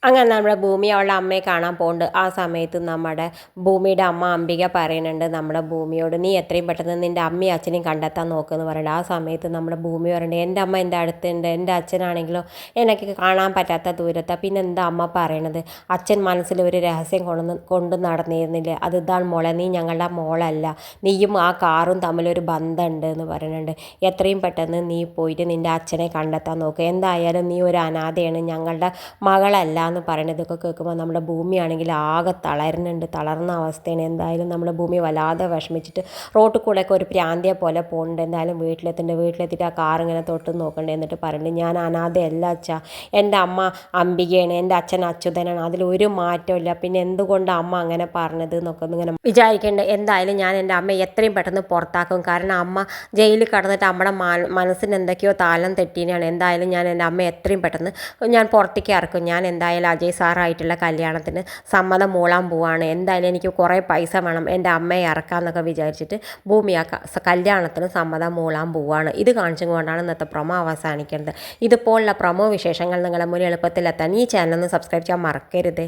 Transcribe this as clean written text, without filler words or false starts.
അങ്ങനെ നമ്മുടെ ഭൂമി അവളുടെ അമ്മയെ കാണാൻ പോകുന്നുണ്ട്. ആ സമയത്ത് നമ്മുടെ ഭൂമിയുടെ അമ്മ അംബിക പറയുന്നുണ്ട് നമ്മുടെ ഭൂമിയോട്, നീ എത്രയും പെട്ടെന്ന് നിൻ്റെ അമ്മയും അച്ഛനെയും കണ്ടെത്താൻ നോക്കുമെന്ന് പറയുന്നുണ്ട്. ആ സമയത്ത് നമ്മുടെ ഭൂമി പറയുന്നുണ്ട്, എൻ്റെ അമ്മ എൻ്റെ അടുത്തുണ്ട്, എൻ്റെ അച്ഛനാണെങ്കിലോ എനിക്ക് കാണാൻ പറ്റാത്ത ദൂരത്താണ്. പിന്നെ എന്താ അമ്മ പറയണത്, അച്ഛൻ മനസ്സിൽ ഒരു രഹസ്യം കൊണ്ട് നടന്നിരുന്നില്ലേ, അത് ഇതാണ് മോളെ, നീ ഞങ്ങളുടെ മോളല്ല, നീയും ആ കാറും തമ്മിലൊരു ബന്ധമുണ്ട് എന്ന് പറയുന്നുണ്ട്. എത്രയും പെട്ടെന്ന് നീ പോയിട്ട് നിൻ്റെ അച്ഛനെ കണ്ടെത്താൻ നോക്കുക, എന്തായാലും നീ ഒരു അനാഥയാണ്, ഞങ്ങളുടെ മകളല്ല എന്ന് പറയണതൊക്കെ കേൾക്കുമ്പോൾ നമ്മുടെ ഭൂമിയാണെങ്കിൽ ആകെ തളർന്ന അവസ്ഥയാണ്. എന്തായാലും നമ്മുടെ ഭൂമി വല്ലാതെ വിഷമിച്ചിട്ട് റോട്ടിൽ കൂടെയൊക്കെ ഒരു പ്രാന്തിയെ പോലെ പോകുന്നുണ്ട്. എന്തായാലും വീട്ടിലെത്തിയിട്ട് ആ കാർ ഇങ്ങനെ തൊട്ട് നോക്കണ്ടേ, എന്നിട്ട് പറയുന്നുണ്ട്, ഞാൻ അനാഥയല്ല അച്ഛാ, എൻ്റെ അമ്മ അംബികയാണ്, എൻ്റെ അച്ഛൻ അച്യുതനാണ്, അതിലൊരു മാറ്റമില്ല, പിന്നെ എന്തുകൊണ്ട് അമ്മ അങ്ങനെ പറഞ്ഞത് എന്നൊക്കെ ഇങ്ങനെ വിചാരിക്കേണ്ടത്. എന്തായാലും ഞാൻ എൻ്റെ അമ്മയെ എത്രയും പെട്ടെന്ന് പുറത്താക്കും, കാരണം അമ്മ ജയിലിൽ കടന്നിട്ട് നമ്മുടെ മനസ്സിന് എന്തൊക്കെയോ താളം തെറ്റീനാണ്. എന്തായാലും ഞാൻ എൻ്റെ അമ്മയെ എത്രയും പെട്ടെന്ന് ഞാൻ പുറത്തേക്ക് ഇറക്കും. ഞാൻ എന്തായാലും അജയ് സാറായിട്ടുള്ള കല്യാണത്തിന് സമ്മതം മൂളാൻ പോവാണ്. എന്തായാലും എനിക്ക് കുറേ പൈസ വേണം, എൻ്റെ അമ്മയെ ഇറക്കാമെന്നൊക്കെ വിചാരിച്ചിട്ട് ഭൂമി ആ കല്യാണത്തിന് സമ്മതം മൂളാൻ പോവാണ്. ഇത് കാണിച്ചുകൊണ്ടാണ് ഇന്നത്തെ പ്രൊമോ അവസാനിക്കുന്നത്. ഇതുപോലുള്ള പ്രൊമോ വിശേഷങ്ങൾ നിങ്ങളുടെ മുന്നിൽ എളുപ്പത്തിലെത്താൻ ഈ ചാനൽ ഒന്ന് സബ്സ്ക്രൈബ് ചെയ്യാൻ മറക്കരുത്.